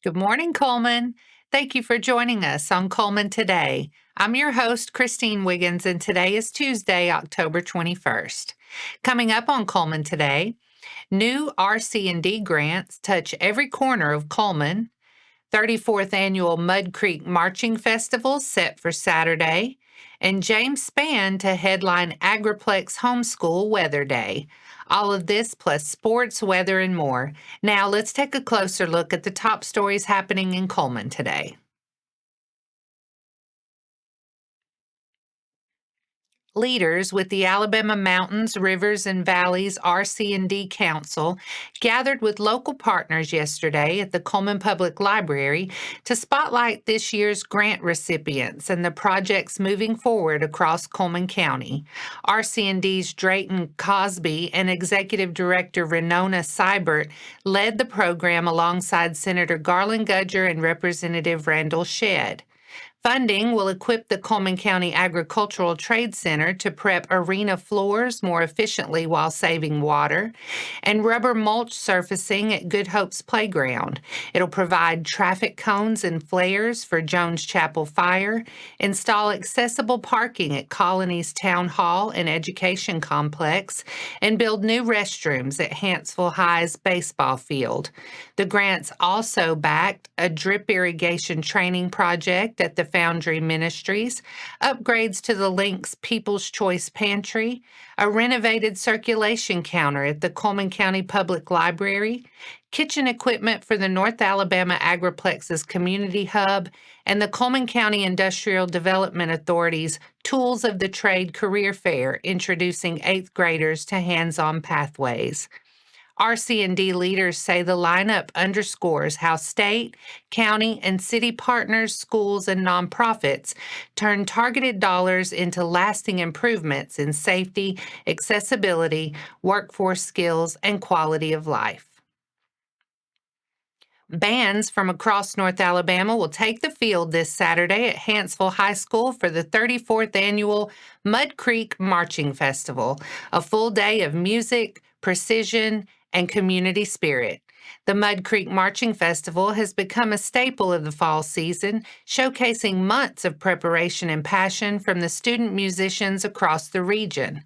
Good morning, Cullman. Thank you for joining us on Cullman Today. I'm your host, Christine Wiggins, and today is Tuesday, October 21st. Coming up on Cullman Today, new RC&D grants touch every corner of Cullman, 34th Annual Mud Creek Marching Festival set for Saturday, and James Spann to headline Agriplex Homeschool Weather Day. All of this plus sports, weather, and more. Now let's take a closer look at the top stories happening in Cullman today. Leaders with the Alabama Mountains, Rivers, and Valleys RC&D Council gathered with local partners yesterday at the Cullman Public Library to spotlight this year's grant recipients and the projects moving forward across Cullman County. RC&D's Drayton Cosby and Executive Director Renona Seibert led the program alongside Senator Garland Gudger and Representative Randall Shedd. Funding will equip the Cullman County Agricultural Trade Center to prep arena floors more efficiently while saving water, and rubber mulch surfacing at Good Hope's Playground. It'll provide traffic cones and flares for Jones Chapel Fire, install accessible parking at Colony's Town Hall and Education Complex, and build new restrooms at Hanceville High's baseball field. The grants also backed a drip irrigation training project at the Foundry Ministries, upgrades to the Links People's Choice Pantry, a renovated circulation counter at the Cullman County Public Library, kitchen equipment for the North Alabama Agriplex's Community Hub, and the Cullman County Industrial Development Authority's Tools of the Trade Career Fair, introducing 8th graders to hands-on pathways. RC&D leaders say the lineup underscores how state, county, and city partners, schools, and nonprofits turn targeted dollars into lasting improvements in safety, accessibility, workforce skills, and quality of life. Bands from across North Alabama will take the field this Saturday at Hanceville High School for the 34th Annual Mud Creek Marching Festival, a full day of music, precision, and community spirit. The Mud Creek Marching Festival has become a staple of the fall season, showcasing months of preparation and passion from the student musicians across the region.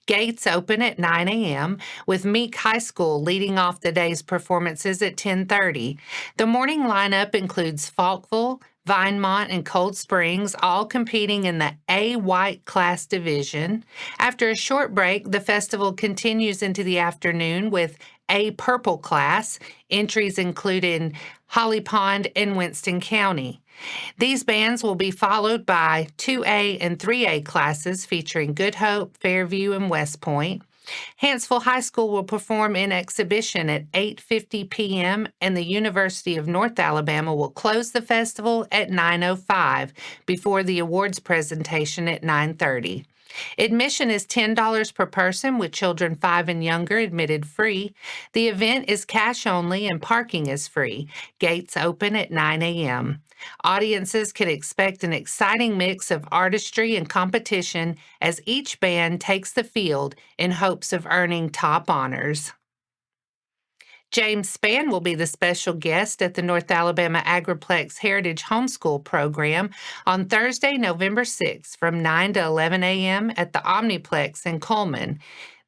Gates open at 9 a.m., with Meek High School leading off the day's performances at 10:30. The morning lineup includes Falkville, Vinemont, and Cold Springs, all competing in the A White class division. After a short break, the festival continues into the afternoon with A Purple class. Entries include in Holly Pond and Winston County. These bands will be followed by 2A and 3A classes featuring Good Hope, Fairview, and West Point. Hanceville High School will perform in exhibition at 8:50 p.m., and the University of North Alabama will close the festival at 9:05 before the awards presentation at 9:30. Admission is $10 per person, with children 5 and younger admitted free. The event is cash only and parking is free. Gates open at 9 a.m. Audiences can expect an exciting mix of artistry and competition as each band takes the field in hopes of earning top honors. James Spann will be the special guest at the North Alabama Agriplex Heritage Homeschool Program on Thursday, November 6th from 9 to 11 a.m. at the OmniPlex in Cullman.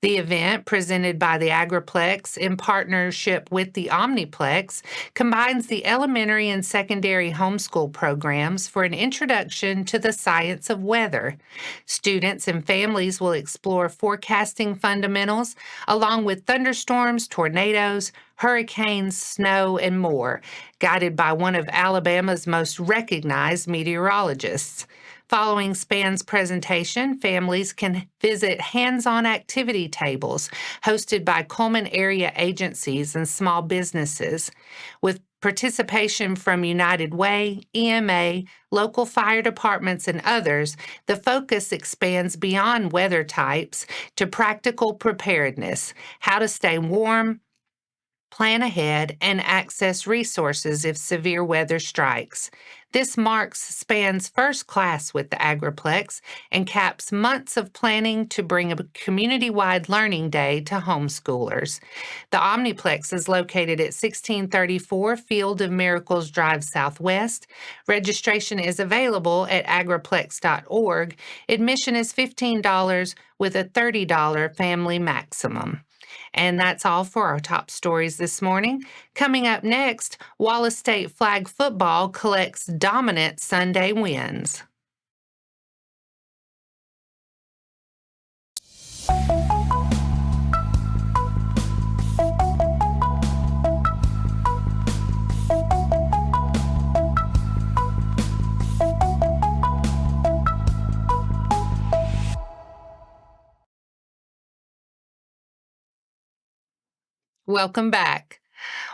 The event, presented by the Agriplex in partnership with the OmniPlex, combines the elementary and secondary homeschool programs for an introduction to the science of weather. Students and families will explore forecasting fundamentals, along with thunderstorms, tornadoes, hurricanes, snow, and more, guided by one of Alabama's most recognized meteorologists. Following Spann's presentation, families can visit hands-on activity tables hosted by Cullman area agencies and small businesses. With participation from United Way, EMA, local fire departments, and others, the focus expands beyond weather types to practical preparedness, how to stay warm, plan ahead, and access resources if severe weather strikes. This marks Spann's first class with the Agriplex and caps months of planning to bring a community-wide learning day to homeschoolers. The OmniPlex is located at 1634 Field of Miracles Drive Southwest. Registration is available at agriplex.org. Admission is $15 with a $30 family maximum. And that's all for our top stories this morning. Coming up next, Wallace State flag football collects dominant Sunday wins. Welcome back.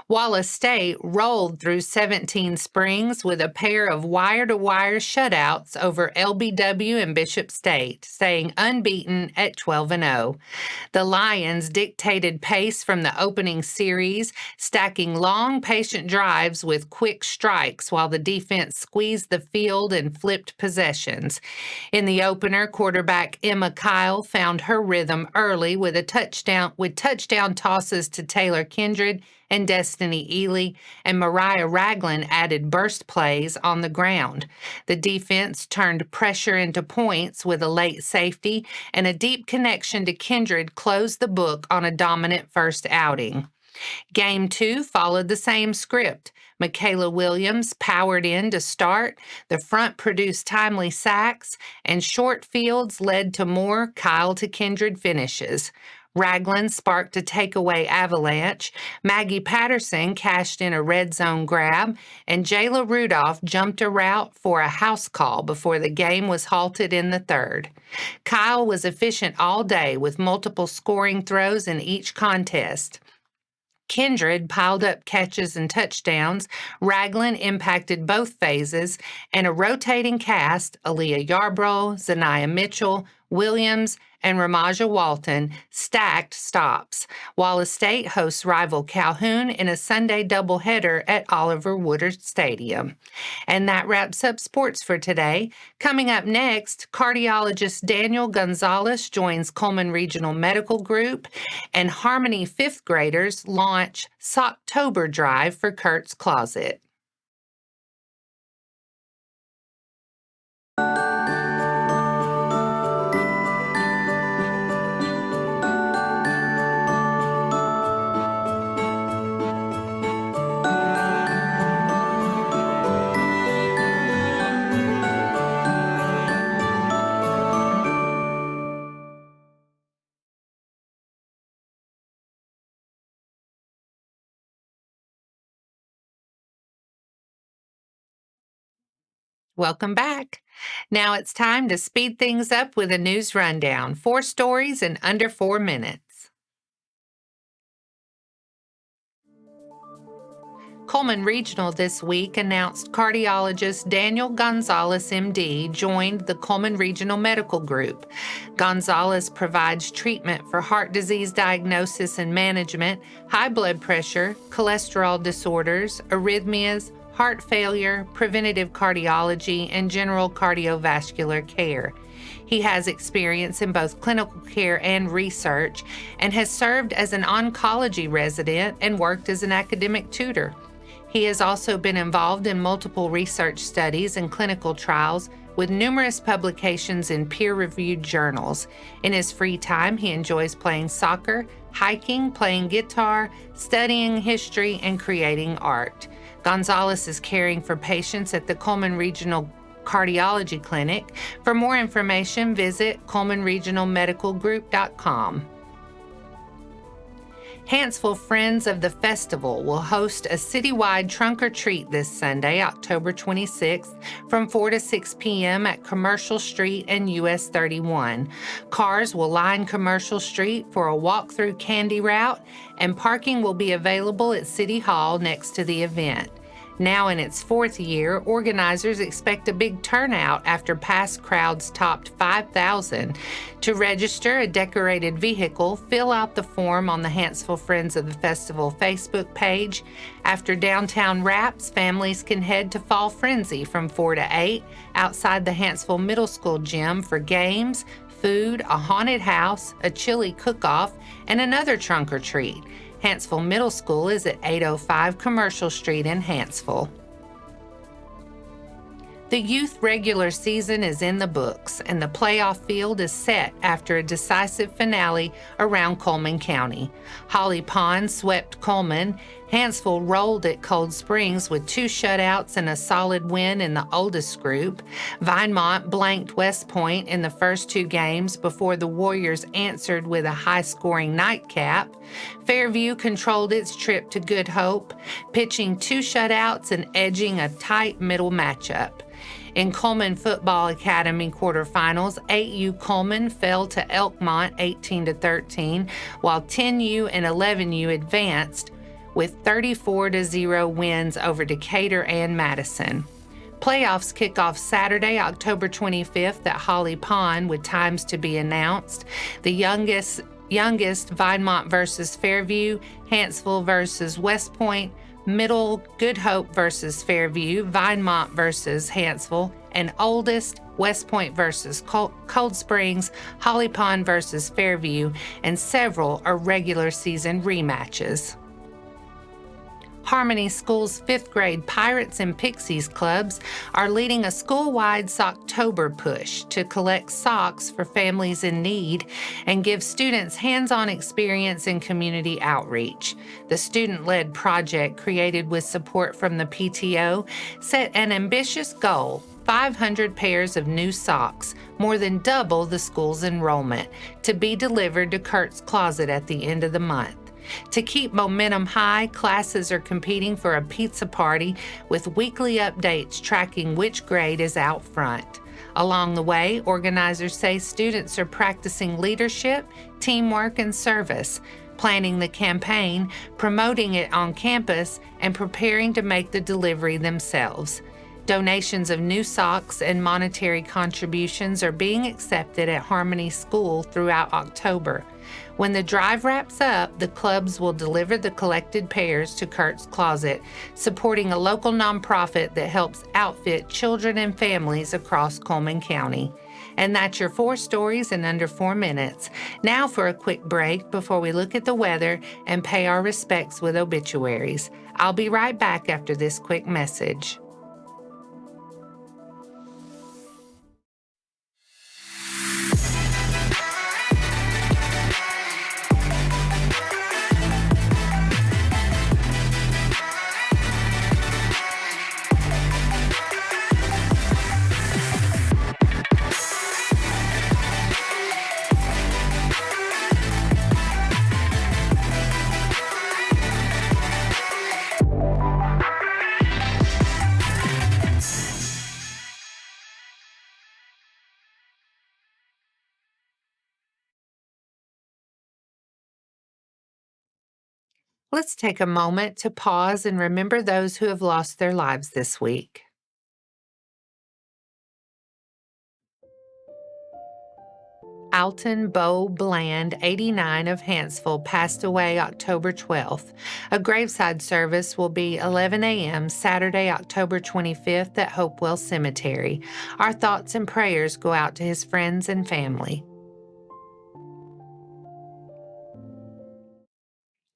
Wallace State rolled through 17 Springs with a pair of wire-to-wire shutouts over LBW and Bishop State, staying unbeaten at 12-0. The Lions dictated pace from the opening series, stacking long, patient drives with quick strikes while the defense squeezed the field and flipped possessions. In the opener, quarterback Emma Kyle found her rhythm early with touchdown tosses to Taylor Kindred and Destiny Ely, and Mariah Ragland added burst plays on the ground. The defense turned pressure into points with a late safety, and a deep connection to Kindred closed the book on a dominant first outing. Game 2 followed the same script. Michaela Williams powered in to start, the front produced timely sacks, and short fields led to more Kyle to Kindred finishes. Ragland sparked a takeaway avalanche, Maggie Patterson cashed in a red zone grab, and Jayla Rudolph jumped a route for a house call before the game was halted in the third. Kyle was efficient all day with multiple scoring throws in each contest. Kindred piled up catches and touchdowns, Ragland impacted both phases, and a rotating cast, Aaliyah Yarbrough, Zaniyah Mitchell, Williams, and Ramaja Walton, stacked stops. Wallace State hosts rival Calhoun in a Sunday doubleheader at Oliver Woodard Stadium. And that wraps up sports for today. Coming up next, cardiologist Daniel Gonzalez joins Cullman Regional Medical Group, and Harmony fifth graders launch Socktober Drive for Curt's Closet. Welcome back. Now it's time to speed things up with a news rundown. 4 stories in under 4 minutes. Cullman Regional this week announced cardiologist Daniel Gonzalez, MD, joined the Cullman Regional Medical Group. Gonzalez provides treatment for heart disease diagnosis and management, high blood pressure, cholesterol disorders, arrhythmias, heart failure, preventative cardiology, and general cardiovascular care. He has experience in both clinical care and research and has served as an oncology resident and worked as an academic tutor. He has also been involved in multiple research studies and clinical trials with numerous publications in peer-reviewed journals. In his free time, he enjoys playing soccer, hiking, playing guitar, studying history, and creating art. Gonzalez is caring for patients at the Cullman Regional Cardiology Clinic. For more information, visit cullmanregionalmedicalgroup.com. Hanceville Friends of the Festival will host a citywide trunk or treat this Sunday, October 26th, from 4 to 6 p.m. at Commercial Street and US 31. Cars will line Commercial Street for a walk-through candy route, and parking will be available at City Hall next to the event. Now in its fourth year, organizers expect a big turnout after past crowds topped 5,000. To register a decorated vehicle, fill out the form on the Hanceville Friends of the Festival Facebook page. After downtown wraps, families can head to Fall Frenzy from 4 to 8 outside the Hanceville Middle School gym for games, food, a haunted house, a chili cook-off, and another trunk or treat. Hanceville Middle School is at 805 Commercial Street in Hanceville. The youth regular season is in the books, and the playoff field is set after a decisive finale around Cullman County. Holly Pond swept Cullman. Hanceville rolled at Cold Springs with 2 shutouts and a solid win in the oldest group. Vinemont blanked West Point in the first 2 games before the Warriors answered with a high-scoring nightcap. Fairview controlled its trip to Good Hope, pitching 2 shutouts and edging a tight middle matchup. In Cullman Football Academy quarterfinals, 8U Cullman fell to Elkmont 18-13, while 10U and 11U advanced with 34-0 wins over Decatur and Madison. Playoffs kick off Saturday, October 25th at Holly Pond with times to be announced. The youngest Vinemont versus Fairview, Hanceville versus West Point, middle Good Hope versus Fairview, Vinemont versus Hanceville, and oldest West Point versus Cold Springs, Holly Pond versus Fairview, and several are regular season rematches. Harmony School's 5th grade Pirates and Pixies clubs are leading a school-wide Socktober push to collect socks for families in need and give students hands-on experience in community outreach. The student-led project, created with support from the PTO, set an ambitious goal: 500 pairs of new socks, more than double the school's enrollment, to be delivered to Curt's closet at the end of the month. To keep momentum high, classes are competing for a pizza party with weekly updates tracking which grade is out front. Along the way, organizers say students are practicing leadership, teamwork, and service, planning the campaign, promoting it on campus, and preparing to make the delivery themselves. Donations of new socks and monetary contributions are being accepted at Harmony School throughout October. When the drive wraps up, the clubs will deliver the collected pairs to Curt's closet, supporting a local nonprofit that helps outfit children and families across Cullman County. And that's your 4 stories in under 4 minutes. Now for a quick break before we look at the weather and pay our respects with obituaries. I'll be right back after this quick message. Let's take a moment to pause and remember those who have lost their lives this week. Alton Bo Bland, 89, of Hanceville, passed away October 12th. A graveside service will be 11 a.m. Saturday, October 25th at Hopewell Cemetery. Our thoughts and prayers go out to his friends and family.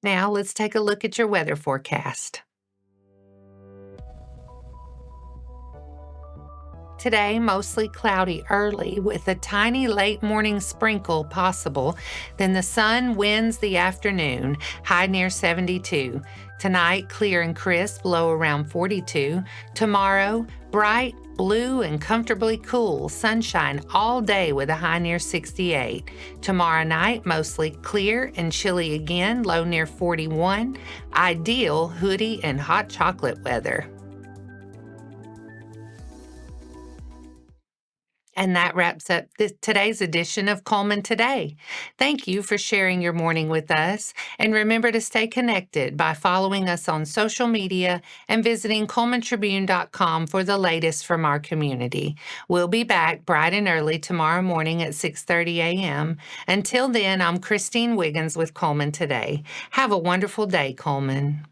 Now let's take a look at your weather forecast. Today, mostly cloudy early with a tiny late morning sprinkle possible. Then the sun wins the afternoon, high near 72. Tonight, clear and crisp, low around 42. Tomorrow, bright, blue, and comfortably cool, sunshine all day with a high near 68. Tomorrow night, mostly clear and chilly again, low near 41. Ideal hoodie and hot chocolate weather. And that wraps up today's edition of Cullman Today. Thank you for sharing your morning with us. And remember to stay connected by following us on social media and visiting CullmanTribune.com for the latest from our community. We'll be back bright and early tomorrow morning at 6:30 a.m. Until then, I'm Christine Wiggins with Cullman Today. Have a wonderful day, Cullman.